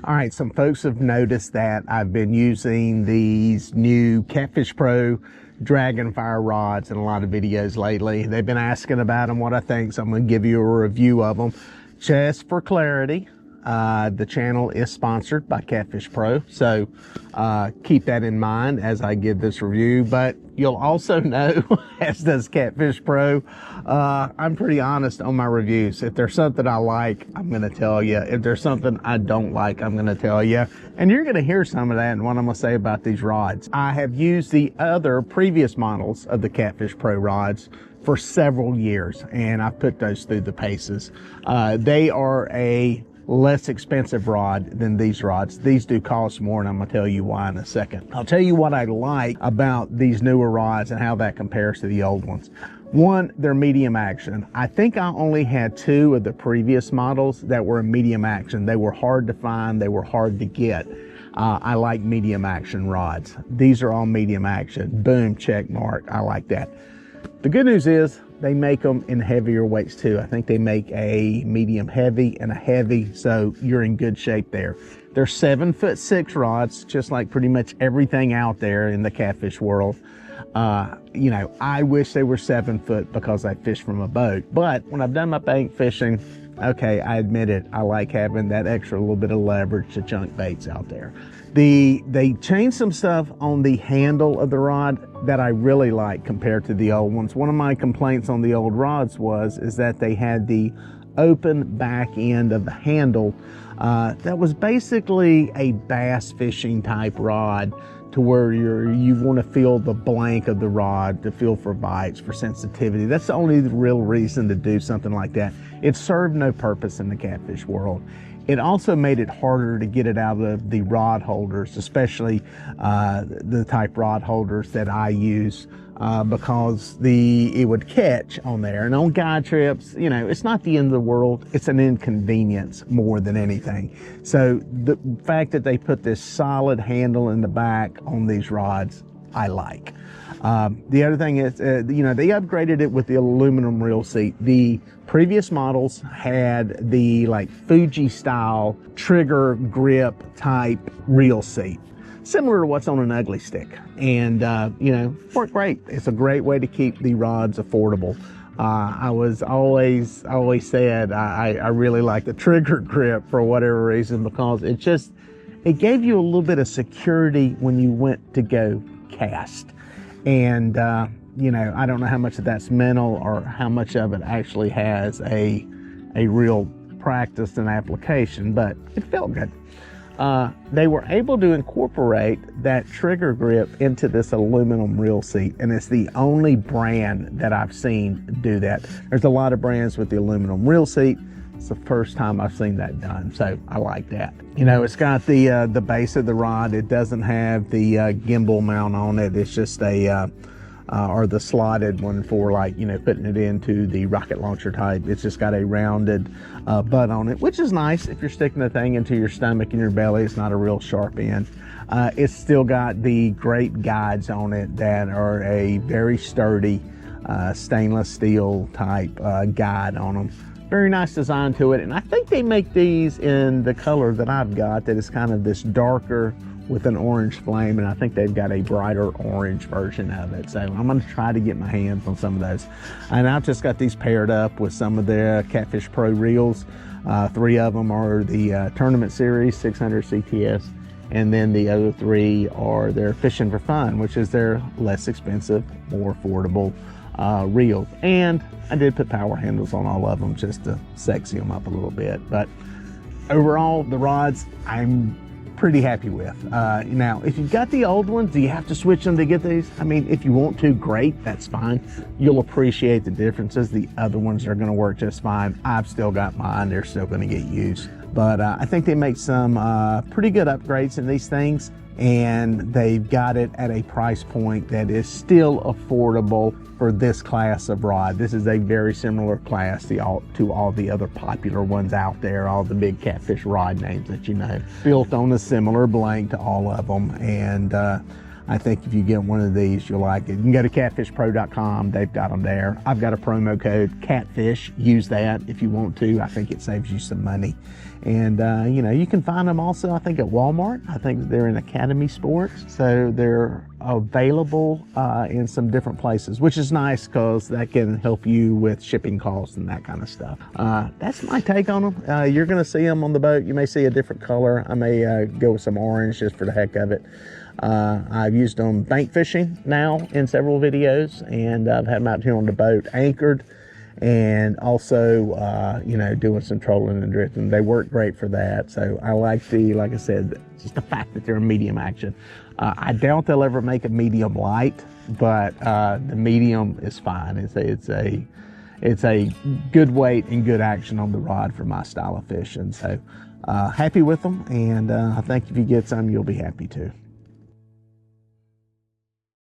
All right, some folks have noticed that I've been using these new Catfish Pro Dragon Fire rods in a lot of videos lately. They've been asking about them, what I think, so I'm going to give you a review of them. Just for clarity, the channel is sponsored by Catfish Pro, so keep that in mind as I give this review. But you'll also know, as does Catfish Pro, I'm pretty honest on my reviews. If there's something I like, I'm going to tell you. If there's something I don't like, I'm going to tell you. And you're going to hear some of that in what I'm going to say about these rods. I have used the other previous models of the Catfish Pro rods for several years, and I've put those through the paces. They are a less expensive rod than these rods. These do cost more, and I'm gonna tell you why in a second. I'll tell you what I like about these newer rods and how that compares to the old ones. One, they're medium action. I think I only had two of the previous models that were medium action. They were hard to find, they were hard to get. I like medium action rods. These are all medium action. Boom, check mark, I like that. The good news is they make them in heavier weights too. I think they make a medium heavy and a heavy, so you're in good shape there. They're 7'6" rods, just like pretty much everything out there in the catfish world. You know, I wish they were 7 foot because I fish from a boat, but when I've done my bank fishing, okay, I admit it, I like having that extra little bit of leverage to chunk baits out there. They changed some stuff on the handle of the rod that I really like compared to the old ones. One of my complaints on the old rods is that they had the open back end of the handle that was basically a bass fishing type rod, to where you want to feel the blank of the rod to feel for bites, for sensitivity. That's the only real reason to do something like that. It served no purpose in the catfish world. It also made it harder to get it out of the rod holders, especially the type rod holders that I use, because it would catch on there. And on guide trips, you know, it's not the end of the world. It's an inconvenience more than anything. So the fact that they put this solid handle in the back on these rods, I like. The other thing is, you know, they upgraded it with the aluminum reel seat. The previous models had the like Fuji style trigger grip type reel seat, similar to what's on an ugly stick, and you know, worked great. It's a great way to keep the rods affordable. I always said I really like the trigger grip for whatever reason, because it gave you a little bit of security when you went to go cast. And you know, I don't know how much of that's mental or how much of it actually has a real practice and application, but it felt good. They were able to incorporate that trigger grip into this aluminum reel seat, and it's the only brand that I've seen do that. There's a lot of brands with the aluminum reel seat. It's the first time I've seen that done, so I like that. You know, it's got the base of the rod. It doesn't have the gimbal mount on it. It's just or the slotted one for, like, you know, putting it into the rocket launcher type. It's just got a rounded butt on it, which is nice if you're sticking the thing into your stomach and your belly. It's not a real sharp end. It's still got the great guides on it that are a very sturdy stainless steel type guide on them. Very nice design to it, and I think they make these in the color that I've got, that is kind of this darker with an orange flame, and I think they've got a brighter orange version of it. So I'm going to try to get my hands on some of those. And I've just got these paired up with some of their Catfish Pro reels. 3 of them are the Tournament Series 600 CTS, and then the other 3 are their Fishing for Fun, which is their less expensive, more affordable reels. And I did put power handles on all of them just to sexy them up a little bit. But overall, the rods I'm pretty happy with. Now, if you've got the old ones, do you have to switch them to get these? I mean, if you want to, great, that's fine. You'll appreciate the differences. The other ones are going to work just fine. I've still got mine. They're still going to get used. But I think they make some pretty good upgrades in these things, and they've got it at a price point that is still affordable for this class of rod. This is a very similar class to all the other popular ones out there, all the big catfish rod names that you know, built on a similar blank to all of them. And I think if you get one of these, you'll like it. You can go to catfishpro.com. They've got them there. I've got a promo code, CATFISH. Use that if you want to. I think it saves you some money. And, you know, you can find them also, I think, at Walmart. I think they're in Academy Sports. So they're available in some different places, which is nice because that can help you with shipping costs and that kind of stuff. That's my take on them. You're going to see them on the boat. You may see a different color. I may go with some orange just for the heck of it. I've used them bank fishing now in several videos, and I've had them out here on the boat anchored, and also, you know, doing some trolling and drifting. They work great for that. So I like like I said, just the fact that they're a medium action. I doubt they'll ever make a medium light, but the medium is fine. It's a good weight and good action on the rod for my style of fishing. So happy with them, and I think if you get some, you'll be happy too.